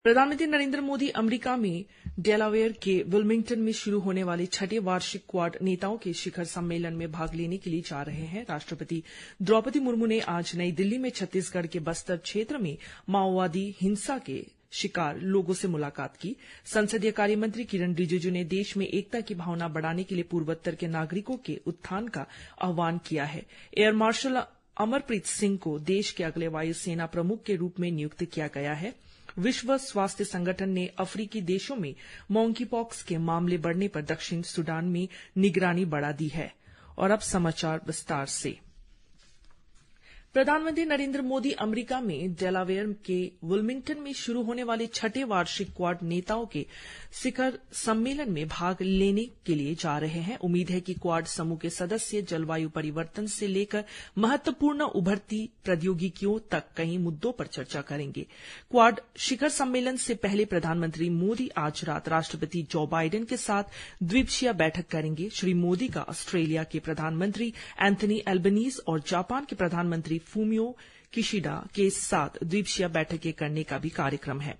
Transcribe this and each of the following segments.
प्रधानमंत्री नरेंद्र मोदी अमेरिका में डेलावेयर के विल्मिंगटन में शुरू होने वाले छठे वार्षिक क्वाड नेताओं के शिखर सम्मेलन में भाग लेने के लिए जा रहे हैं। राष्ट्रपति द्रौपदी मुर्मू ने आज नई दिल्ली में छत्तीसगढ़ के बस्तर क्षेत्र में माओवादी हिंसा के शिकार लोगों से मुलाकात की। संसदीय कार्य मंत्री किरण रिजिजू ने देश में एकता की भावना बढ़ाने के लिए पूर्वोत्तर के नागरिकों के उत्थान का आह्वान किया है। एयर मार्शल अमरप्रीत सिंह को देश के अगले वायुसेना प्रमुख के रूप में नियुक्त किया गया है। विश्व स्वास्थ्य संगठन ने अफ्रीकी देशों में मॉन्कीपॉक्स के मामले बढ़ने पर दक्षिण सूडान में निगरानी बढ़ा दी है। और अब समाचार विस्तार से। प्रधानमंत्री नरेंद्र मोदी अमेरिका में डेलावेयर के विल्मिंगटन में शुरू होने वाले छठे वार्षिक क्वाड नेताओं के शिखर सम्मेलन में भाग लेने के लिए जा रहे हैं। उम्मीद है कि क्वाड समूह के सदस्य जलवायु परिवर्तन से लेकर महत्वपूर्ण उभरती प्रौद्योगिकियों तक कई मुद्दों पर चर्चा करेंगे। क्वाड शिखर सम्मेलन से पहले प्रधानमंत्री मोदी आज रात राष्ट्रपति जो बाइडेन के साथ द्विपक्षीय बैठक करेंगे। श्री मोदी का ऑस्ट्रेलिया के प्रधानमंत्री एंथनी एल्बनीज और जापान के प्रधानमंत्री फूमियो किशिडा के साथ द्विपक्षीय बैठकें करने का भी कार्यक्रम है।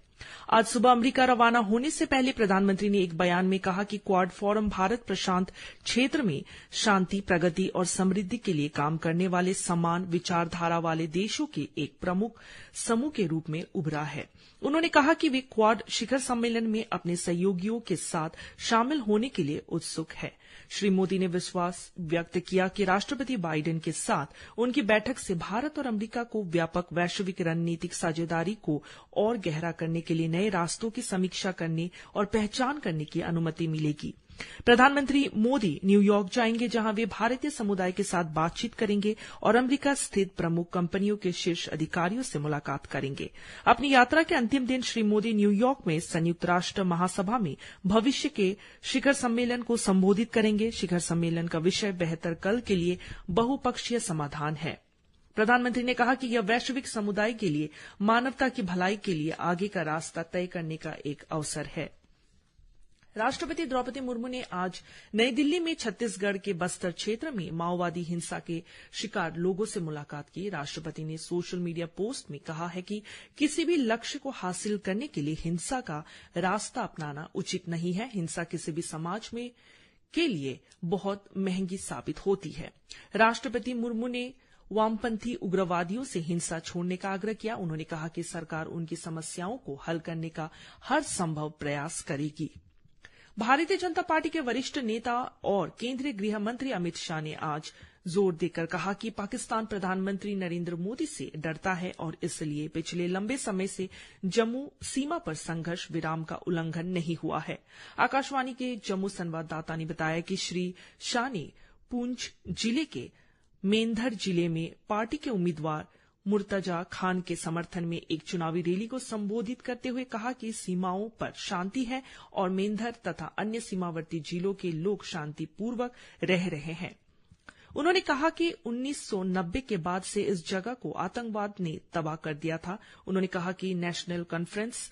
आज सुबह अमेरिका रवाना होने से पहले प्रधानमंत्री ने एक बयान में कहा कि क्वाड फोरम भारत प्रशांत क्षेत्र में शांति, प्रगति और समृद्धि के लिए काम करने वाले समान विचारधारा वाले देशों के एक प्रमुख समूह के रूप में उभरा है। उन्होंने कहा कि वे क्वाड शिखर सम्मेलन में अपने सहयोगियों के साथ शामिल होने के लिए उत्सुक है। श्री मोदी ने विश्वास व्यक्त किया कि राष्ट्रपति बाइडेन के साथ उनकी बैठक से भारत और अमेरिका को व्यापक वैश्विक रणनीतिक साझेदारी को और गहरा करने के लिए नए रास्तों की समीक्षा करने और पहचान करने की अनुमति मिलेगी। प्रधानमंत्री मोदी न्यूयॉर्क जाएंगे, जहां वे भारतीय समुदाय के साथ बातचीत करेंगे और अमेरिका स्थित प्रमुख कंपनियों के शीर्ष अधिकारियों से मुलाकात करेंगे। अपनी यात्रा के अंतिम दिन श्री मोदी न्यूयॉर्क में संयुक्त राष्ट्र महासभा में भविष्य के शिखर सम्मेलन को संबोधित करेंगे। शिखर सम्मेलन का विषय बेहतर कल के लिए बहुपक्षीय समाधान है। प्रधानमंत्री ने कहा कि यह वैश्विक समुदाय के लिए मानवता की भलाई के लिए आगे का रास्ता तय करने का एक अवसर है। राष्ट्रपति द्रौपदी मुर्मू ने आज नई दिल्ली में छत्तीसगढ़ के बस्तर क्षेत्र में माओवादी हिंसा के शिकार लोगों से मुलाकात की। राष्ट्रपति ने सोशल मीडिया पोस्ट में कहा है कि किसी भी लक्ष्य को हासिल करने के लिए हिंसा का रास्ता अपनाना उचित नहीं है। हिंसा किसी भी समाज में के लिए बहुत महंगी साबित होती है। राष्ट्रपति मुर्मू ने वामपंथी उग्रवादियों से हिंसा छोड़ने का आग्रह किया। उन्होंने कहा कि सरकार उनकी समस्याओं को हल करने का हर संभव प्रयास करेगी। भारतीय जनता पार्टी के वरिष्ठ नेता और केंद्रीय गृह मंत्री अमित शाह ने आज जोर देकर कहा कि पाकिस्तान प्रधानमंत्री नरेंद्र मोदी से डरता है और इसलिए पिछले लंबे समय से जम्मू सीमा पर संघर्ष विराम का उल्लंघन नहीं हुआ है। आकाशवाणी के जम्मू संवाददाता ने बताया कि श्री शाह ने पुंछ जिले के मेंधर जिले में पार्टी के उम्मीदवार मुर्तजा खान के समर्थन में एक चुनावी रैली को संबोधित करते हुए कहा कि सीमाओं पर शांति है और मेंधर तथा अन्य सीमावर्ती जिलों के लोग शांतिपूर्वक रह रहे हैं। उन्होंने कहा कि 1990 के बाद से इस जगह को आतंकवाद ने तबाह कर दिया था। उन्होंने कहा कि national conference,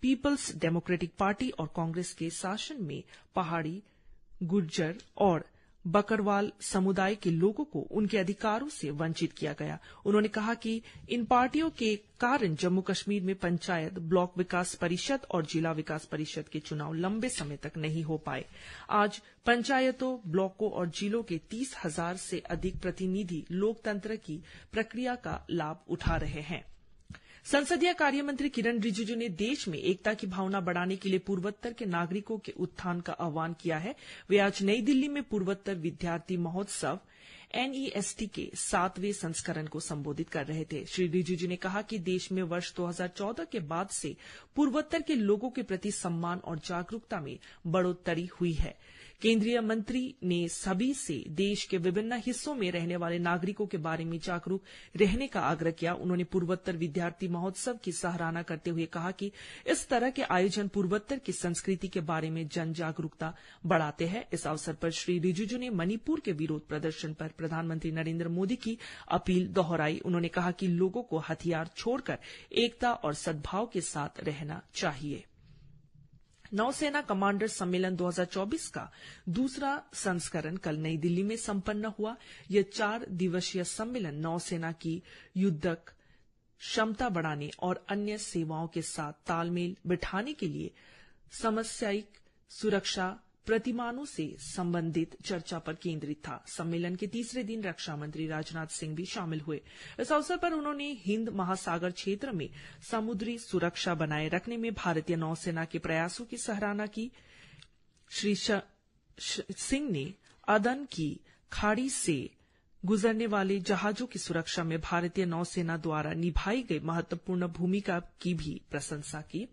people's democratic party और कांग्रेस के शासन में पहाड़ी, गुर्जर और बकरवाल समुदाय के लोगों को उनके अधिकारों से वंचित किया गया। उन्होंने कहा कि इन पार्टियों के कारण जम्मू कश्मीर में पंचायत, ब्लॉक विकास परिषद और जिला विकास परिषद के चुनाव लंबे समय तक नहीं हो पाए। आज पंचायतों, ब्लॉकों और जिलों के 30,000 से अधिक प्रतिनिधि लोकतंत्र की प्रक्रिया का लाभ उठा रहे हैं। संसदीय कार्य मंत्री किरण रिजिजू ने देश में एकता की भावना बढ़ाने के लिए पूर्वोत्तर के नागरिकों के उत्थान का आह्वान किया है। वे आज नई दिल्ली में पूर्वोत्तर विद्यार्थी महोत्सव NEST के 7वें संस्करण को संबोधित कर रहे थे। श्री रिजिजू ने कहा कि देश में वर्ष 2014 के बाद से पूर्वोत्तर के लोगों के प्रति सम्मान और जागरूकता में बढ़ोतरी हुई है। केंद्रीय मंत्री ने सभी से देश के विभिन्न हिस्सों में रहने वाले नागरिकों के बारे में जागरूक रहने का आग्रह किया। उन्होंने पूर्वोत्तर विद्यार्थी महोत्सव की सराहना करते हुए कहा कि इस तरह के आयोजन पूर्वोत्तर की संस्कृति के बारे में जन जागरूकता बढ़ाते हैं। इस अवसर पर श्री रिजिजू ने मणिपुर के विरोध प्रदर्शन पर प्रधानमंत्री नरेंद्र मोदी की अपील दोहराई। उन्होंने कहा कि लोगों को हथियार छोड़कर एकता और सद्भाव के साथ रहना चाहिए। नौसेना कमांडर सम्मेलन 2024 का दूसरा संस्करण कल नई दिल्ली में संपन्न हुआ। यह 4 दिवसीय सम्मेलन नौसेना की युद्धक क्षमता बढ़ाने और अन्य सेवाओं के साथ तालमेल बिठाने के लिए समसामयिक सुरक्षा प्रतिमानों से संबंधित चर्चा पर केंद्रित था। सम्मेलन के तीसरे दिन रक्षा मंत्री राजनाथ सिंह भी शामिल हुए। इस अवसर पर उन्होंने हिंद महासागर क्षेत्र में समुद्री सुरक्षा बनाए रखने में भारतीय नौसेना के प्रयासों की सराहना की। श्री सिंह ने अदन की खाड़ी से गुजरने वाले जहाजों की सुरक्षा में भारतीय नौसेना द्वारा निभाई गई महत्वपूर्ण भूमिका की भी प्रशंसा की।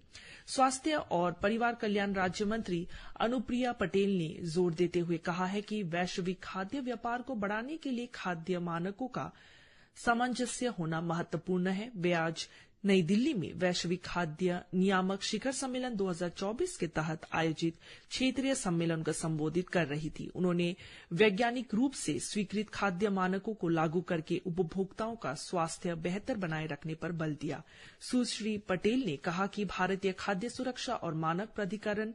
स्वास्थ्य और परिवार कल्याण राज्य मंत्री अनुप्रिया पटेल ने जोर देते हुए कहा है कि वैश्विक खाद्य व्यापार को बढ़ाने के लिए खाद्य मानकों का सामंजस्य होना महत्वपूर्ण है। वे आज नई दिल्ली में वैश्विक खाद्य नियामक शिखर सम्मेलन 2024 के तहत आयोजित क्षेत्रीय सम्मेलन को संबोधित कर रही थी। उन्होंने वैज्ञानिक रूप से स्वीकृत खाद्य मानकों को लागू करके उपभोक्ताओं का स्वास्थ्य बेहतर बनाए रखने पर बल दिया। सुश्री पटेल ने कहा कि भारतीय खाद्य सुरक्षा और मानक प्राधिकरण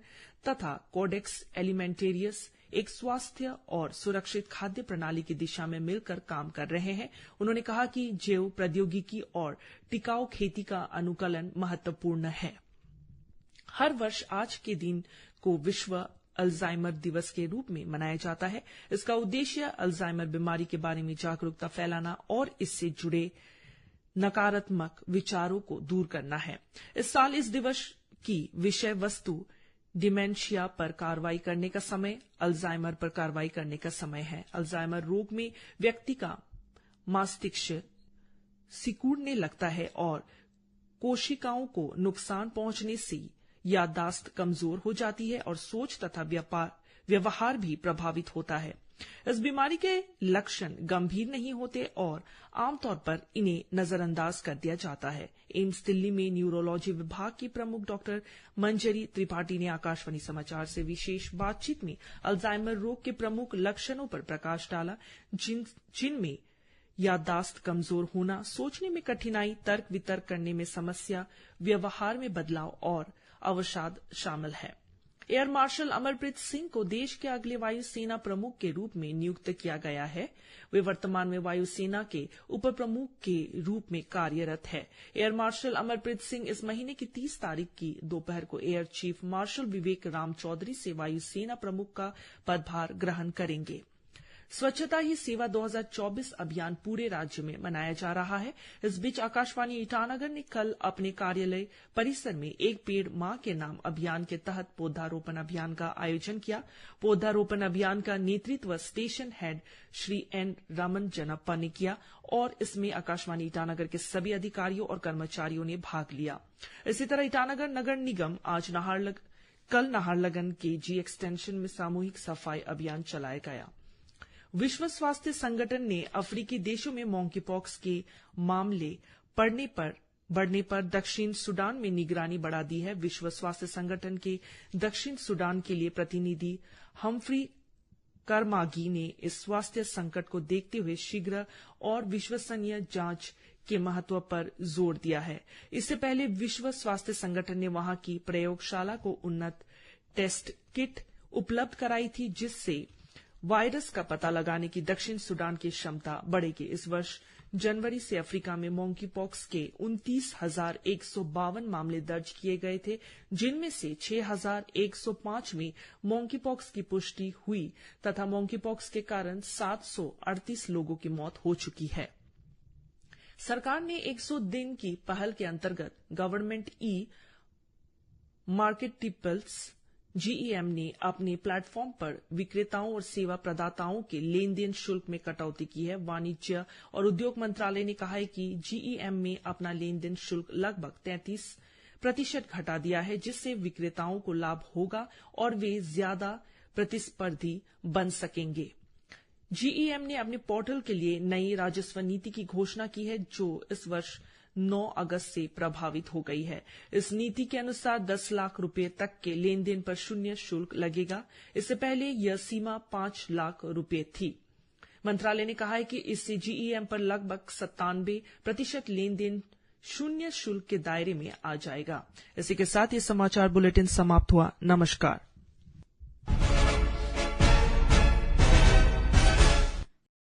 तथा कोडेक्स एलिमेंटेरियस एक स्वास्थ्य और सुरक्षित खाद्य प्रणाली की दिशा में मिलकर काम कर रहे हैं। उन्होंने कहा कि जैव प्रौद्योगिकी और टिकाऊ खेती का अनुकूलन महत्वपूर्ण है। हर वर्ष आज के दिन को विश्व अल्जाइमर दिवस के रूप में मनाया जाता है। इसका उद्देश्य अल्जाइमर बीमारी के बारे में जागरूकता फैलाना और इससे जुड़े नकारात्मक विचारों को दूर करना है। इस साल इस दिवस की विषय वस्तु डिमेंशिया पर कार्रवाई करने का समय, अल्जाइमर पर कार्रवाई करने का समय है। अल्जाइमर रोग में व्यक्ति का मस्तिष्क सिकुड़ने लगता है और कोशिकाओं को नुकसान पहुंचने से याददाश्त कमजोर हो जाती है और सोच तथा व्यवहार भी प्रभावित होता है। इस बीमारी के लक्षण गंभीर नहीं होते और आमतौर पर इन्हें नजरअंदाज कर दिया जाता है। एम्स दिल्ली में न्यूरोलॉजी विभाग की प्रमुख डॉक्टर मंजरी त्रिपाठी ने आकाशवाणी समाचार से विशेष बातचीत में अल्जाइमर रोग के प्रमुख लक्षणों पर प्रकाश डाला, जिनमें याददाश्त कमजोर होना, सोचने में कठिनाई, तर्क वितर्क करने में समस्या, व्यवहार में बदलाव और अवसाद शामिल है। एयर मार्शल अमरप्रीत सिंह को देश के अगले वायुसेना प्रमुख के रूप में नियुक्त किया गया है। वे वर्तमान में वायुसेना के उप प्रमुख के रूप में कार्यरत है। एयर मार्शल अमरप्रीत सिंह इस महीने की 30 तारीख की दोपहर को एयर चीफ मार्शल विवेक राम चौधरी से वायुसेना प्रमुख का पदभार ग्रहण करेंगे। स्वच्छता ही सेवा 2024 अभियान पूरे राज्य में मनाया जा रहा है। इस बीच आकाशवाणी ईटानगर ने कल अपने कार्यालय परिसर में एक पेड़ मां के नाम अभियान के तहत पौधारोपण अभियान का आयोजन किया। पौधारोपण अभियान का नेतृत्व स्टेशन हेड श्री एन रमन जनप्पा ने किया और इसमें आकाशवाणी ईटानगर के सभी अधिकारियों और कर्मचारियों ने भाग लिया। इसी तरह ईटानगर नगर निगम आज कल नाहरलगन के जी एक्सटेंशन में सामूहिक सफाई अभियान चलाया गया। विश्व स्वास्थ्य संगठन ने अफ्रीकी देशों में मॉन्कीपॉक्स के मामले बढ़ने पर दक्षिण सूडान में निगरानी बढ़ा दी है। विश्व स्वास्थ्य संगठन के दक्षिण सूडान के लिए प्रतिनिधि हम्फ्री करमागी ने इस स्वास्थ्य संकट को देखते हुए शीघ्र और विश्वसनीय जांच के महत्व पर जोर दिया है। इससे पहले विश्व स्वास्थ्य संगठन ने वहां की प्रयोगशाला को उन्नत टेस्ट किट उपलब्ध कराई थी, जिससे वायरस का पता लगाने की दक्षिण सूडान की क्षमता बढ़ेगी। इस वर्ष जनवरी से अफ्रीका में मॉन्कीपॉक्स के 29,152 मामले दर्ज किए गए थे, जिनमें से 6,105 में मॉन्कीपॉक्स की पुष्टि हुई तथा मॉन्कीपॉक्स के कारण 738 लोगों की मौत हो चुकी है। सरकार ने 100 दिन की पहल के अंतर्गत गवर्नमेंट ई मार्केटिप्लेस GEM ने अपने प्लेटफॉर्म पर विक्रेताओं और सेवा प्रदाताओं के लेन-देन शुल्क में कटौती की है। वाणिज्य और उद्योग मंत्रालय ने कहा है कि GEM में अपना लेन-देन शुल्क लगभग 33% घटा दिया है, जिससे विक्रेताओं को लाभ होगा और वे ज्यादा प्रतिस्पर्धी बन सकेंगे। GEM ने अपने पोर्टल के लिए नई राजस्व नीति की घोषणा की है, जो इस वर्ष 9 अगस्त से प्रभावित हो गई है। इस नीति के अनुसार 10 लाख रुपए तक के लेन देन पर शून्य शुल्क लगेगा। इससे पहले यह सीमा 5 लाख रुपए थी। मंत्रालय ने कहा है कि इससे GEM पर लगभग 97% लेन देन शून्य शुल्क के दायरे में आ जाएगा। इसी के साथ ये समाचार बुलेटिन समाप्त हुआ। नमस्कार।